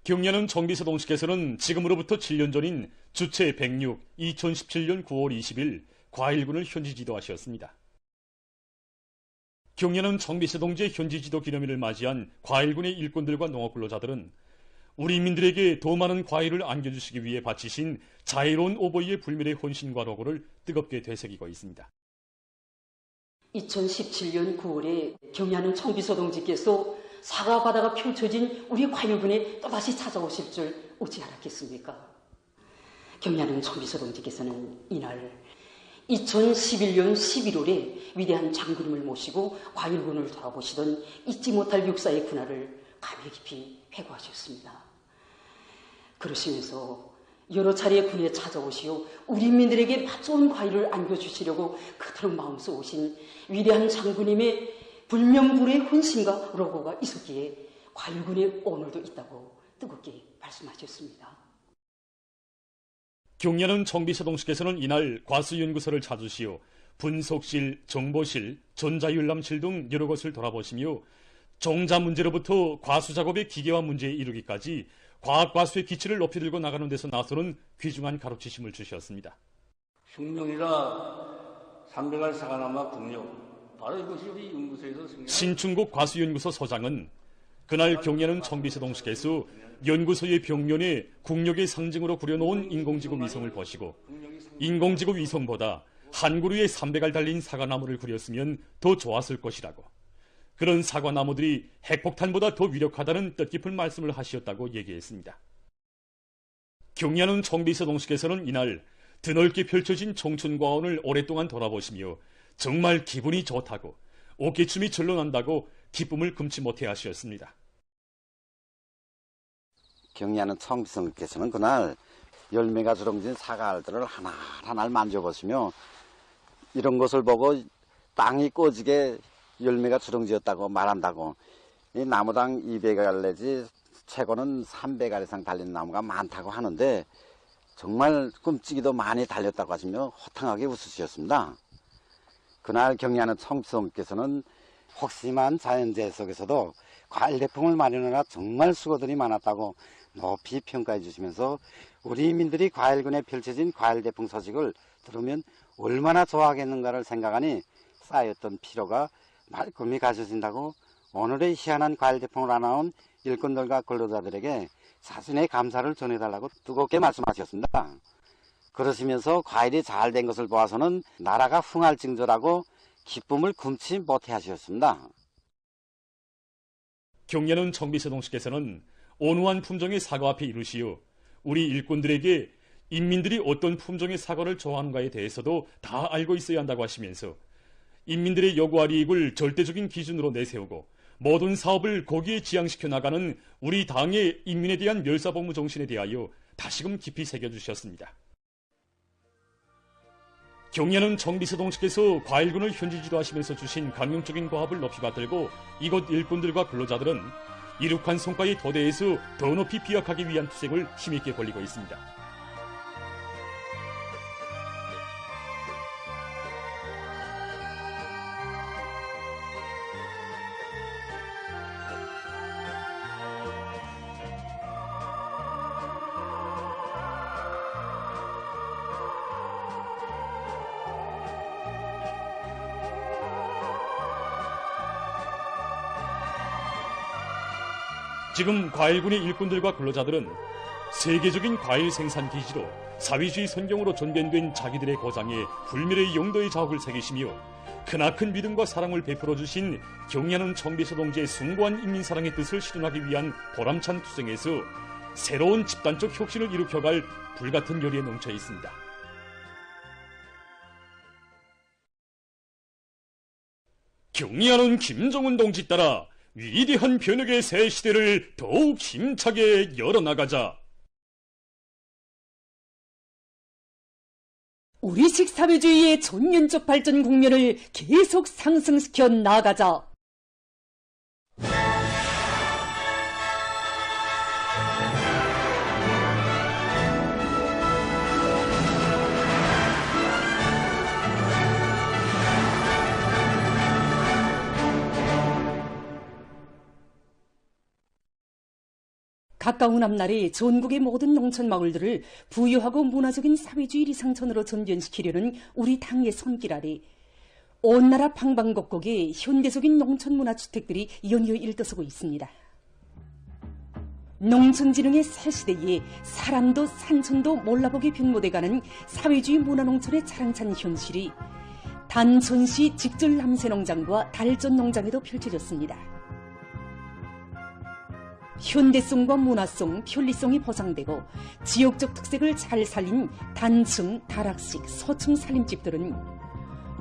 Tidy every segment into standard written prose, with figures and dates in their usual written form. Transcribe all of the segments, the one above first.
경야는 정비서동식에서는 지금으로부터 7년 전인 주체 106 2017년 9월 20일 과일군을 현지 지도하셨습니다. 경야는 정비서동지의 현지 지도 기념일을 맞이한 과일군의 일꾼들과 농업근로자들은 우리 인민들에게 더 많은 과일을 안겨주시기 위해 바치신 자애로운 오버이의 불멸의 헌신과 로고를 뜨겁게 되새기고 있습니다. 2017년 9월에 경야는 정비서동지께서 사과바다가 펼쳐진 우리 과일군에 또다시 찾아오실 줄 어찌 알았겠습니까? 경야는 정비서동지께서는 이날 2011년 11월에 위대한 장군님을 모시고 과일군을 돌아보시던 잊지 못할 역사의 그날을 감회 깊이 회고하셨습니다. 그러시면서 여러 차례 군에 찾아오시어 우리 인민들에게 맛 좋은 과일을 안겨주시려고 그토록 마음써 오신 위대한 장군님의 불명불의 헌신과 로고가 있었기에 과일군의 오늘도 있다고 뜨겁게 말씀하셨습니다. 경야는 정비서동식에서는 이날 과수연구소를 찾으시어 분석실, 정보실, 전자율람실 등 여러 것을 돌아보시며 종자 문제로부터 과수 작업의 기계화 문제에 이르기까지 과학과수의 기치를 높이 들고 나가는 데서 나서는 귀중한 가르치심을 주셨습니다. 흉룡이라 300알 사과나무 국력, 바로 이것이 우리 연구소에서 신충국 과수연구소 소장은 그날 경야는 정비서동식에서 연구소의 벽면에 국력의 상징으로 그려놓은 인공지구 위성을 보시고 인공지구 위성보다 한 그루에 300알 달린 사과나무를 그렸으면 더 좋았을 것이라고, 그런 사과나무들이 핵폭탄보다 더 위력하다는 뜻깊은 말씀을 하셨다고 얘기했습니다. 경야는 정비서동식에서는 이날 드넓게 펼쳐진 청춘과원을 오랫동안 돌아보시며 정말 기분이 좋다고, 어깨춤이 절로 난다고 기쁨을 금치 못해 하셨습니다. 경야는 정비서동께서는 그날 열매가 주렁진 사과알들을 하나하나 만져보시며 이런 것을 보고 땅이 꼬지게 열매가 주렁지었다고 말한다고, 이 나무당 200알 내지 최고는 300알 이상 달린 나무가 많다고 하는데 정말 끔찍이도 많이 달렸다고 하시며 호탕하게 웃으셨습니다. 그날 경야는 정비서동께서는 혹심한 자연재해 속에서도 과일 대풍을 마련하라 정말 수고들이 많았다고 높이 평가해 주시면서 우리 인민들이 과일군에 펼쳐진 과일 대풍 소식을 들으면 얼마나 좋아하겠는가를 생각하니 쌓였던 피로가 말끔히 가셔진다고 오늘의 희한한 과일 대풍을 안아온 일꾼들과 근로자들에게 자신의 감사를 전해달라고 뜨겁게 말씀하셨습니다. 그러시면서 과일이 잘 된 것을 보아서는 나라가 흥할 징조라고 기쁨을 금치 못해 하셨습니다. 경야는 정비서동식에서는 온후한 품종의 사과 앞에 이르시어 우리 일꾼들에게 인민들이 어떤 품종의 사과를 좋아하는가에 대해서도 다 알고 있어야 한다고 하시면서 인민들의 요구할 이익을 절대적인 기준으로 내세우고 모든 사업을 거기에 지향시켜 나가는 우리 당의 인민에 대한 멸사복무 정신에 대하여 다시금 깊이 새겨주셨습니다. 경야는 정비서동식에서 과일군을 현지 지도하시면서 주신 감명적인 과업을 높이 받들고 이곳 일꾼들과 근로자들은 이룩한 성과의 도대에서 더 높이 비약하기 위한 투쟁을 힘있게 벌이고 있습니다. 지금 과일군의 일꾼들과 근로자들은 세계적인 과일 생산 기지로 사회주의 선경으로 전변된 자기들의 고장에 불멸의 용도의 자욱을 새기시며 크나큰 믿음과 사랑을 베풀어 주신 경야는 정비서동지의 숭고한 인민사랑의 뜻을 실현하기 위한 보람찬 투쟁에서 새로운 집단적 혁신을 일으켜갈 불같은 열의에 넘쳐 있습니다. 경야는 김정은 동지 따라 위대한 변혁의 새 시대를 더욱 힘차게 열어나가자. 우리식 사회주의의 전면적 발전 국면을 계속 상승시켜 나가자. 가까운 앞날에 전국의 모든 농촌 마을들을 부유하고 문화적인 사회주의 리상천으로 전변시키려는 우리 당의 손길 아래 온 나라 방방곡곡에 현대적인 농촌 문화주택들이 연이어 일떠서고 있습니다. 농촌진흥의 새 시대에 사람도 산천도 몰라보게 변모돼가는 사회주의 문화농촌의 자랑찬 현실이 단천시 직전 남새농장과 달전 농장에도 펼쳐졌습니다. 현대성과 문화성, 편리성이 보장되고 지역적 특색을 잘 살린 단층, 다락식, 소층 살림집들은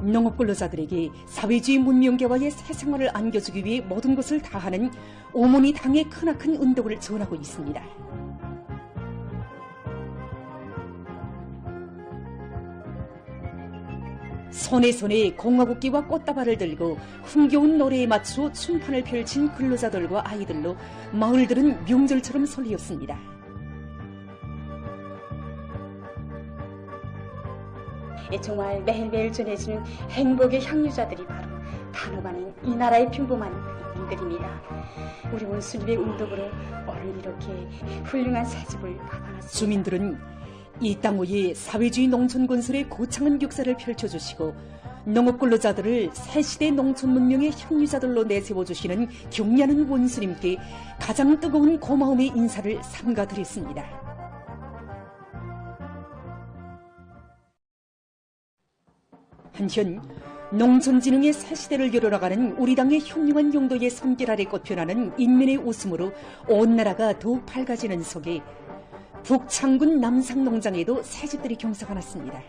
농업 근로자들에게 사회주의 문명계와의 새 생활을 안겨주기 위해 모든 것을 다하는 어머니 당의 크나큰 운동을 전하고 있습니다. 손에 공화국기와 꽃다발을 들고 흥겨운 노래에 맞추어 춤판을 펼친 근로자들과 아이들로 마을들은 명절처럼 설레었습니다. 정말 매일매일 전해지는 행복의 향유자들이 바로 단호가는 이 나라의 평범한 인들입니다. 우리 원수님의 운동으로 오늘 이렇게 훌륭한 새집을 박아놨습니다. 주민들은 이 땅 위에 사회주의 농촌 건설의 고창한 역사를 펼쳐주시고 농업 근로자들을 새시대 농촌 문명의 향유자들로 내세워주시는 경리하는 원수님께 가장 뜨거운 고마움의 인사를 삼가드렸습니다. 한편 농촌진흥의 새 시대를 열어나가는 우리 당의 흉흉한 용도의 손길 아래 꽃펴나는 인민의 웃음으로 온 나라가 더욱 밝아지는 속에 북창군 남상농장에도 새집들이 경사가 났습니다.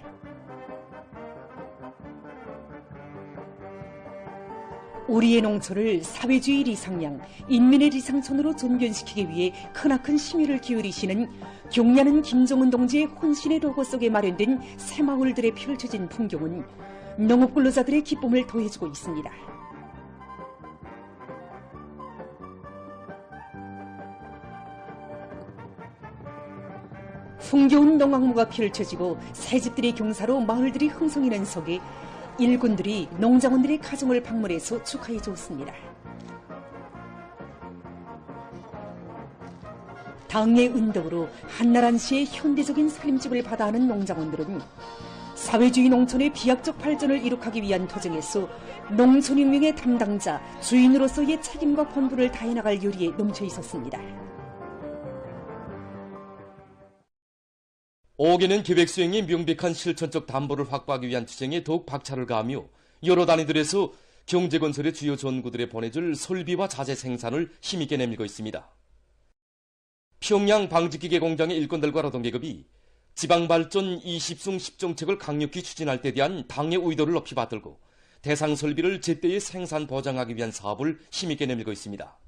우리의 농촌을 사회주의 리상량, 인민의 리상촌으로 전변시키기 위해 크나큰 심혈을 기울이시는 경리하는 김정은 동지의 혼신의 로고 속에 마련된 새마을들에 펼쳐진 풍경은 농업 근로자들의 기쁨을 더해주고 있습니다. 풍겨운 농악무가 펼쳐지고 새집들의 경사로 마을들이 흥성이는 속에 일꾼들이 농장원들의 가정을 방문해서 축하해 주었습니다. 당의 운동으로 한나란시의 현대적인 살림집을 받아하는 농장원들은 사회주의 농촌의 비약적 발전을 이룩하기 위한 도정에서 농촌혁명의 담당자, 주인으로서의 책임과 본분을 다해나갈 요리에 넘쳐 있었습니다. 5개년 계획 수행의 명백한 실천적 담보를 확보하기 위한 투쟁에 더욱 박차를 가하며 여러 단위들에서 경제건설의 주요 전구들에 보내줄 설비와 자재 생산을 힘있게 내밀고 있습니다. 평양 방직기계 공장의 일꾼들과 노동계급이 지방발전 20숭 10정책을 강력히 추진할 때 대한 당의 의도를 높이 받들고 대상 설비를 제때에 생산 보장하기 위한 사업을 힘있게 내밀고 있습니다.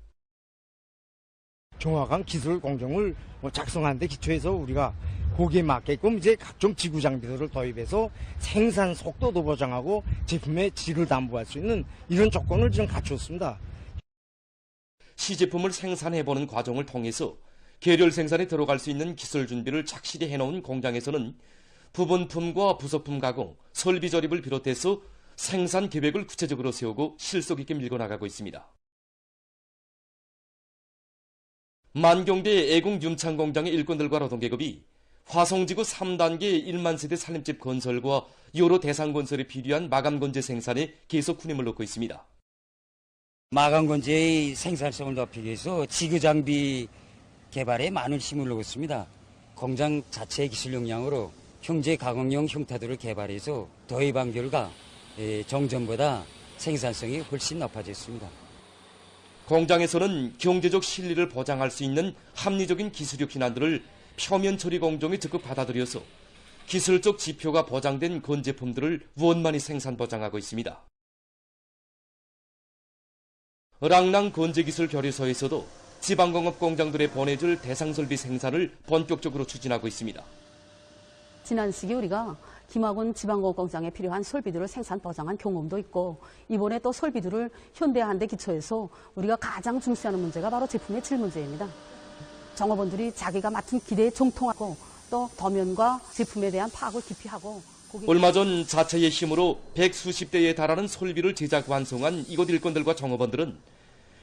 정확한 기술 공정을 작성하는 데 기초해서 우리가 거기에 맞게끔 이제 각종 지구 장비들을 도입해서 생산 속도도 보장하고 제품의 질을 담보할 수 있는 이런 조건을 지금 갖추었습니다. 시제품을 생산해보는 과정을 통해서 계열 생산에 들어갈 수 있는 기술 준비를 착실히 해놓은 공장에서는 부분품과 부속품 가공, 설비 조립을 비롯해서 생산 계획을 구체적으로 세우고 실속 있게 밀고 나가고 있습니다. 만경대 애국 윤창 공장의 일꾼들과 노동계급이 화성지구 3단계 1만 세대 살림집 건설과 여러 대상 건설에 필요한 마감 건재 생산에 계속 후임을 놓고 있습니다. 마감 건재의 생산성을 높이기 위해서 지구 장비 개발에 많은 힘을 놓고 있습니다. 공장 자체 기술 역량으로 형제 가공용 흉타들을 개발해서 도입한 결과 정전보다 생산성이 훨씬 높아졌습니다. 공장에서는 경제적 실리를 보장할 수 있는 합리적인 기술력 hin안들을 표면 처리 공정에 적극 받아들여서 기술적 지표가 보장된 건제품들을 원만히 생산 보장하고 있습니다. 랑랑 건제기술교류소에서도 지방공업 공장들에 보내줄 대상설비 생산을 본격적으로 추진하고 있습니다. 지난 시기 우리가 김학원 지방공업 공장에 필요한 설비들을 생산 보장한 경험도 있고 이번에 또 설비들을 현대화한 데 기초해서 우리가 가장 중시하는 문제가 바로 제품의 질 문제입니다. 정업원들이 자기가 맡은 기대에 정통하고 또 도면과 제품에 대한 파악을 깊이 하고 얼마 전 자체의 힘으로 100수십 대에 달하는 설비를 제작 완성한 이곳 일꾼들과 정업원들은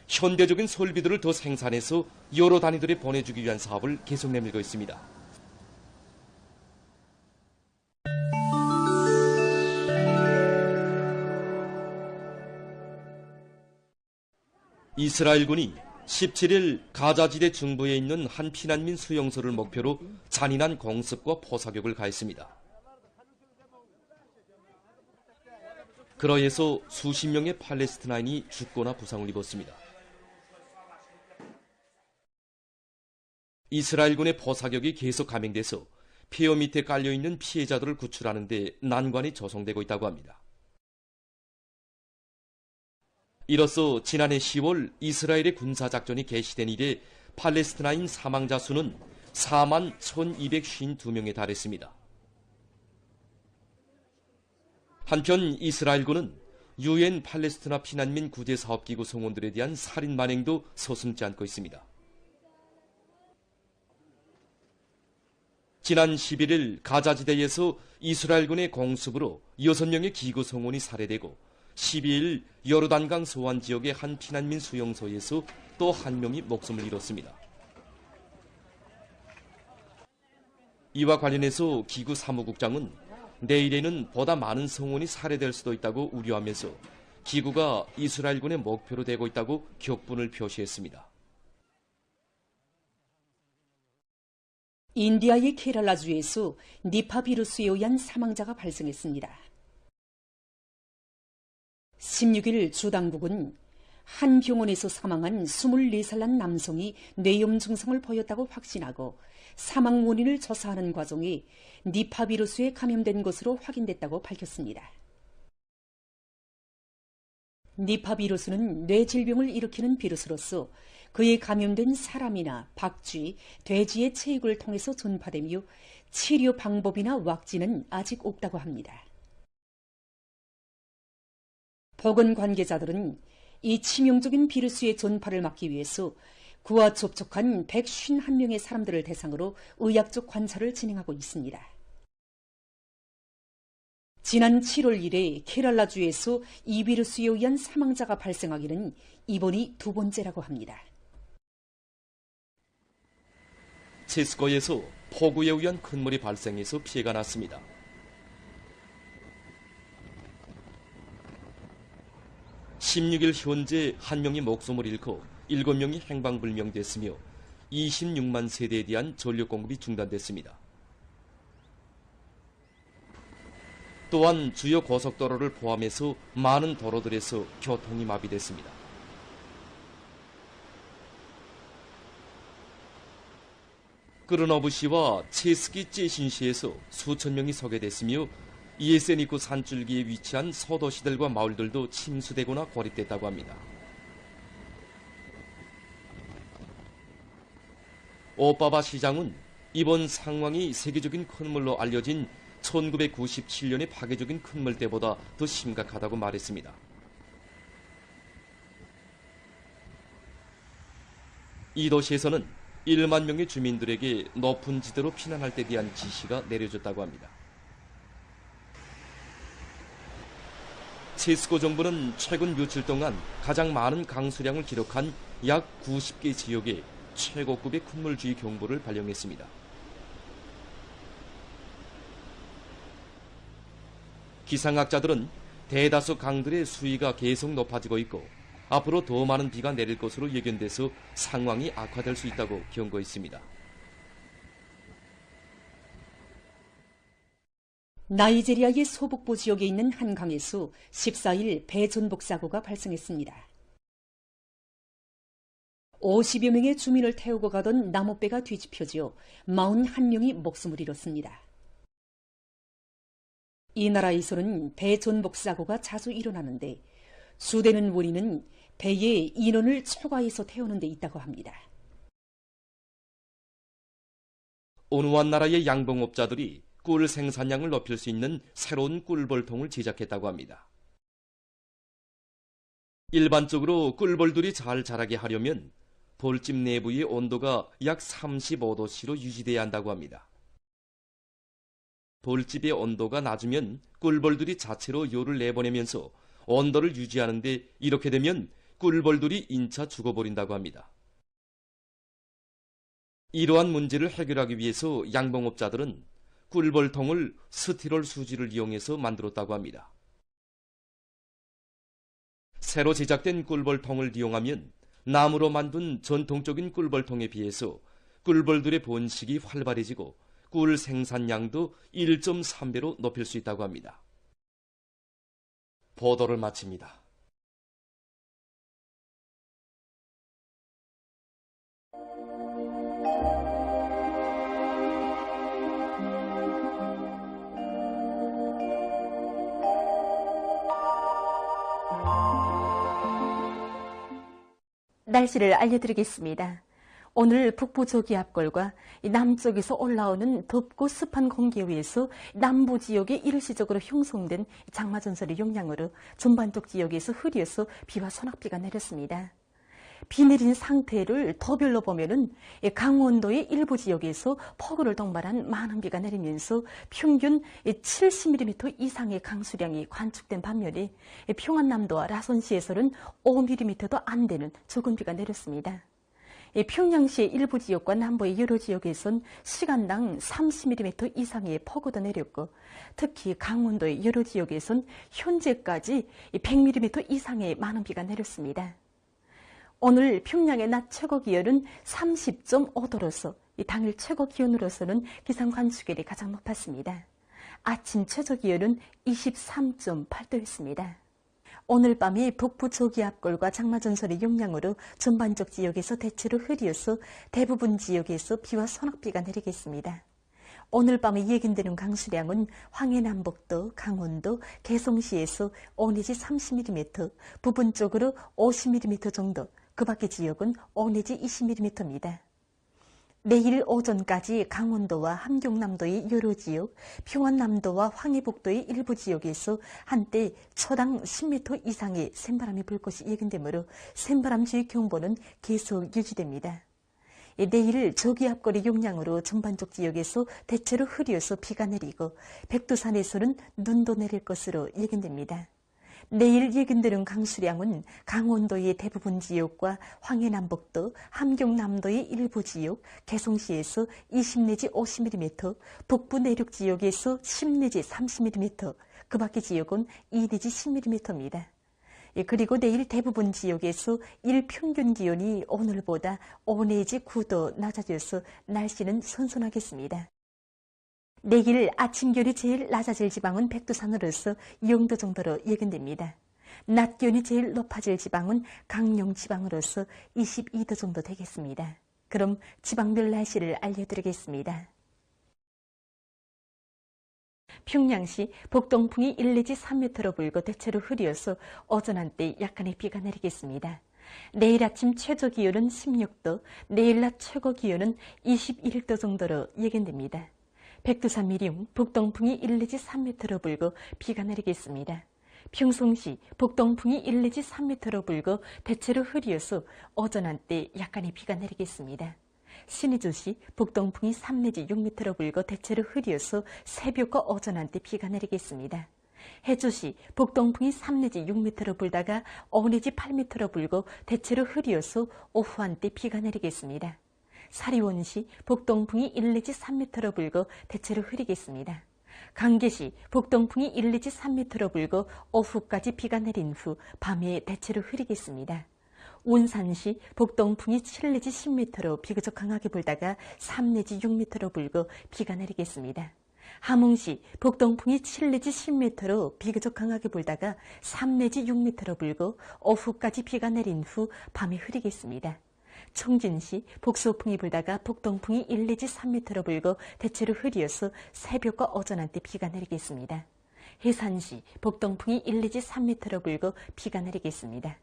현대적인 설비들을 더 생산해서 여러 단위들에 보내주기 위한 사업을 계속 내밀고 있습니다. 이스라엘군이 17일 가자지대 중부에 있는 한 피난민 수용소를 목표로 잔인한 공습과 포사격을 가했습니다. 그러해서 수십 명의 팔레스티나인이 죽거나 부상을 입었습니다. 이스라엘군의 포사격이 계속 감행돼서 폐허 밑에 깔려있는 피해자들을 구출하는 데 난관이 조성되고 있다고 합니다. 이로써 지난해 10월 이스라엘의 군사작전이 개시된 이래 팔레스티나인 사망자 수는 4만 1252명에 달했습니다. 한편 이스라엘군은 UN 팔레스티나 피난민 구제사업기구 성원들에 대한 살인 만행도 서슴지 않고 있습니다. 지난 11일 가자지대에서 이스라엘군의 공습으로 6명의 기구 성원이 살해되고 12일 요르단강 소환 지역의 한 피난민 수용소에서 또 한 명이 목숨을 잃었습니다. 이와 관련해서 기구 사무국장은 내일에는 보다 많은 성원이 살해될 수도 있다고 우려하면서 기구가 이스라엘군의 목표로 되고 있다고 격분을 표시했습니다. 인디아의 케랄라주에서 니파 비루스에 의한 사망자가 발생했습니다. 16일 주당국은 한 병원에서 사망한 24살 난 남성이 뇌염 증상을 보였다고 확신하고 사망 원인을 조사하는 과정에 니파 비루스에 감염된 것으로 확인됐다고 밝혔습니다. 니파 비루스는 뇌 질병을 일으키는 비루스로서 그에 감염된 사람이나 박쥐, 돼지의 체액을 통해서 전파되며 치료 방법이나 왁진은 아직 없다고 합니다. 보건 관계자들은 이 치명적인 비루스의 전파를 막기 위해서 그와 접촉한 151명의 사람들을 대상으로 의학적 관찰을 진행하고 있습니다. 지난 7월 이래 케랄라주에서 이 비루스에 의한 사망자가 발생하기는 이번이 두 번째라고 합니다. 체스코에서 폭우에 의한 큰 물이 발생해서 피해가 났습니다. 16일 현재 1명이 목숨을 잃고 7명이 행방불명됐으며 26만 세대에 대한 전력 공급이 중단됐습니다. 또한 주요 고속도로를 포함해서 많은 도로들에서 교통이 마비됐습니다. 크르노브시와 체스키 째신시에서 수천 명이 소개됐으며 이에세니쿠 산줄기에 위치한 소도시들과 마을들도 침수되거나 고립됐다고 합니다. 오빠바 시장은 이번 상황이 세계적인 큰 물로 알려진 1997년의 파괴적인 큰 물 때보다 더 심각하다고 말했습니다. 이 도시에서는 1만 명의 주민들에게 높은 지대로 피난할 때 대한 지시가 내려졌다고 합니다. 체스코 정부는 최근 며칠 동안 가장 많은 강수량을 기록한 약 90개 지역에 최고급의 큰물주의 경보를 발령했습니다. 기상학자들은 대다수 강들의 수위가 계속 높아지고 있고 앞으로 더 많은 비가 내릴 것으로 예견돼서 상황이 악화될 수 있다고 경고했습니다. 나이제리아의 소북부 지역에 있는 한 강에서 14일 배 전복 사고가 발생했습니다. 50여 명의 주민을 태우고 가던 나무배가 뒤집혀져 41명이 목숨을 잃었습니다. 이 나라에서는 배 전복 사고가 자주 일어나는데 수되는 원인은 배에 인원을 초과해서 태우는 데 있다고 합니다. 어느 한 나라의 양봉업자들이 꿀 생산량을 높일 수 있는 새로운 꿀벌통을 제작했다고 합니다. 일반적으로 꿀벌들이 잘 자라게 하려면 벌집 내부의 온도가 약 35도씨로 유지돼야 한다고 합니다. 벌집의 온도가 낮으면 꿀벌들이 자체로 열을 내보내면서 온도를 유지하는데 이렇게 되면 꿀벌들이 인차 죽어버린다고 합니다. 이러한 문제를 해결하기 위해서 양봉업자들은 꿀벌통을 스티롤 수지를 이용해서 만들었다고 합니다. 새로 제작된 꿀벌통을 이용하면 나무로 만든 전통적인 꿀벌통에 비해서 꿀벌들의 번식이 활발해지고 꿀 생산량도 1.3배로 높일 수 있다고 합니다. 보도를 마칩니다. 날씨를 알려드리겠습니다. 오늘 북부 저기압골과 남쪽에서 올라오는 덥고 습한 공기에 의해서 남부 지역에 일시적으로 형성된 장마전설의 영향으로 전반적 지역에서 흐려서 비와 소낙비가 내렸습니다. 비 내린 상태를 더별로 보면은 강원도의 일부 지역에서 폭우를 동반한 많은 비가 내리면서 평균 70mm 이상의 강수량이 관측된 반면에 평안남도와 라선시에서는 5mm도 안 되는 적은 비가 내렸습니다. 평양시의 일부 지역과 남부의 여러 지역에선 시간당 30mm 이상의 폭우도 내렸고 특히 강원도의 여러 지역에선 현재까지 100mm 이상의 많은 비가 내렸습니다. 오늘 평양의 낮 최고 기온은 30.5도로서 당일 최고 기온으로서는 기상 관측일이 가장 높았습니다. 아침 최저 기온은 23.8도였습니다. 오늘 밤이 북부 저기압골과 장마전설의 영향으로 전반적 지역에서 대체로 흐려서 대부분 지역에서 비와 소낙비가 내리겠습니다. 오늘 밤에 예견되는 강수량은 황해남북도, 강원도, 개성시에서 5 내지 30mm, 부분적으로 50mm 정도, 그 밖의 지역은 5 내지 20mm입니다. 내일 오전까지 강원도와 함경남도의 여러 지역, 평안남도와 황해북도의 일부 지역에서 한때 초당 10m 이상의 샘바람이 불 것이 예견되므로 샘바람주의 경보는 계속 유지됩니다. 내일 저기압골의 영향으로 전반적 지역에서 대체로 흐려서 비가 내리고 백두산에서는 눈도 내릴 것으로 예견됩니다. 내일 예견되는 강수량은 강원도의 대부분 지역과 황해남북도, 함경남도의 일부 지역, 개성시에서 20 내지 50mm, 북부 내륙 지역에서 10 내지 30mm, 그 밖의 지역은 2 내지 10mm입니다. 그리고 내일 대부분 지역에서 일평균 기온이 오늘보다 5 내지 9도 낮아져서 날씨는 선선하겠습니다. 내일 아침 기온이 제일 낮아질 지방은 백두산으로서 0도 정도로 예견됩니다. 낮 기온이 제일 높아질 지방은 강릉 지방으로서 22도 정도 되겠습니다. 그럼 지방별 날씨를 알려드리겠습니다. 평양시 북동풍이 1 내지 3m로 불고 대체로 흐려서 오전 한때 약간의 비가 내리겠습니다. 내일 아침 최저 기온은 16도, 내일 낮 최고 기온은 21도 정도로 예견됩니다. 백두산 미리움 북동풍이 1 내지 3m로 불고 비가 내리겠습니다. 평송시 북동풍이 1 내지 3m로 불고 대체로 흐려서 오전 한때 약간의 비가 내리겠습니다. 신의주시 북동풍이 3 내지 6m로 불고 대체로 흐려서 새벽과 오전 한때 비가 내리겠습니다. 해주시 북동풍이 3 내지 6m로 불다가 5 내지 8m로 불고 대체로 흐려서 오후 한때 비가 내리겠습니다. 사리원시 북동풍이 1 내지 3m로 불고 대체로 흐리겠습니다. 강계시 북동풍이 1 내지 3m로 불고 오후까지 비가 내린 후 밤에 대체로 흐리겠습니다. 운산시 북동풍이 7 내지 10m로 비교적 강하게 불다가 3 내지 6m로 불고 비가 내리겠습니다. 함흥시 북동풍이 7 내지 10m로 비교적 강하게 불다가 3 내지 6m로 불고 오후까지 비가 내린 후 밤에 흐리겠습니다. 청진시 북소풍이 불다가 북동풍이 1 내지 3m로 불고 대체로 흐려서 새벽과 오전 한때 비가 내리겠습니다. 해산시 북동풍이 1 내지 3m로 불고 비가 내리겠습니다.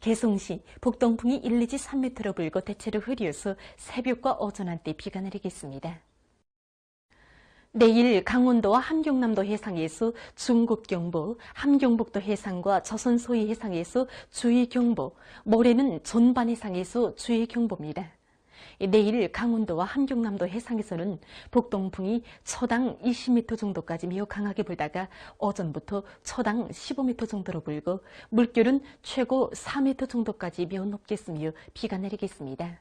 개성시 북동풍이 1 내지 3m로 불고 대체로 흐려서 새벽과 오전 한때 비가 내리겠습니다. 내일 강원도와 함경남도 해상에서 중국경보, 함경북도 해상과 조선 소위 해상에서 주의경보, 모레는 전반 해상에서 주의경보입니다. 내일 강원도와 함경남도 해상에서는 북동풍이 초당 20m 정도까지 매우 강하게 불다가 오전부터 초당 15m 정도로 불고 물결은 최고 4m 정도까지 매우 높게 스며 비가 내리겠습니다.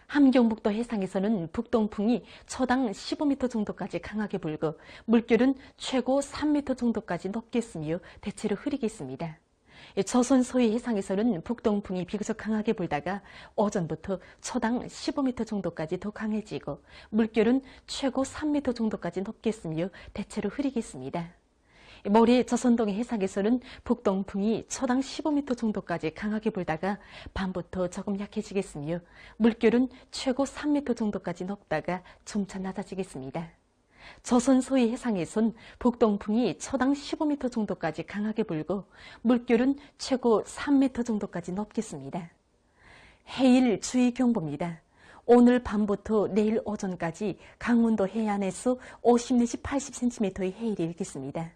함경북도 해상에서는 북동풍이 초당 15m 정도까지 강하게 불고 물결은 최고 3m 정도까지 높게 스며 대체로 흐리겠습니다. 조선 서해 해상에서는 북동풍이 비교적 강하게 불다가 오전부터 초당 15m 정도까지 더 강해지고 물결은 최고 3m 정도까지 높게 스며 대체로 흐리겠습니다. 모레 조선동해 해상에서는 북동풍이 초당 15m 정도까지 강하게 불다가 밤부터 조금 약해지겠으며 물결은 최고 3m 정도까지 높다가 점차 낮아지겠습니다. 조선 서해 해상에선 북동풍이 초당 15m 정도까지 강하게 불고 물결은 최고 3m 정도까지 높겠습니다. 해일 주의경보입니다. 오늘 밤부터 내일 오전까지 강원도 해안에서 50 내지 80cm의 해일이 일겠습니다.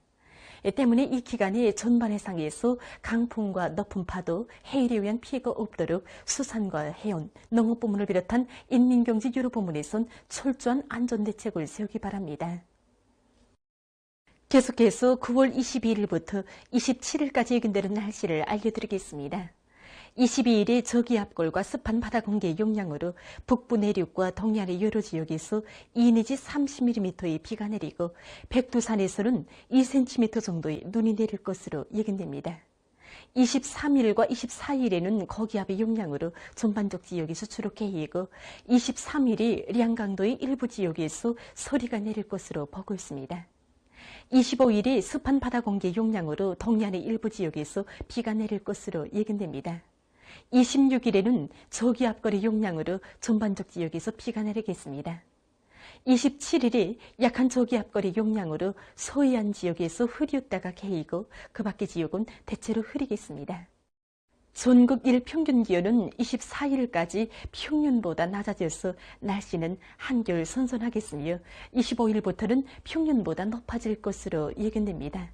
때문에 이 기간에 전반 해상에서 강풍과 높은 파도, 해일에 의한 피해가 없도록 수산과 해운, 농업부문을 비롯한 인민경제 여러 부문에선 철저한 안전대책을 세우기 바랍니다. 계속해서 9월 22일부터 27일까지 예견되는 날씨를 알려드리겠습니다. 22일에 저기압골과 습한 바다 공기의 영향으로 북부 내륙과 동해안의 여러 지역에서 2 내지 30mm의 비가 내리고 백두산에서는 2cm 정도의 눈이 내릴 것으로 예견됩니다. 23일과 24일에는 고기압의 영향으로 전반적 지역에서 주로 개이고 23일이 량강도의 일부 지역에서 서리가 내릴 것으로 보고 있습니다. 25일이 습한 바다 공기의 영향으로 동해안의 일부 지역에서 비가 내릴 것으로 예견됩니다. 26일에는 저기압골의 영향으로 전반적 지역에서 비가 내리겠습니다. 27일이 약한 저기압골의 영향으로 서해안 지역에서 흐렸다가 개이고 그 밖의 지역은 대체로 흐리겠습니다. 전국 일평균 기온은 24일까지 평년보다 낮아져서 날씨는 한결 선선하겠으며 25일부터는 평년보다 높아질 것으로 예견됩니다.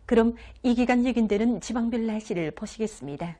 그럼 이 기간 예견되는 지방별 날씨를 보시겠습니다.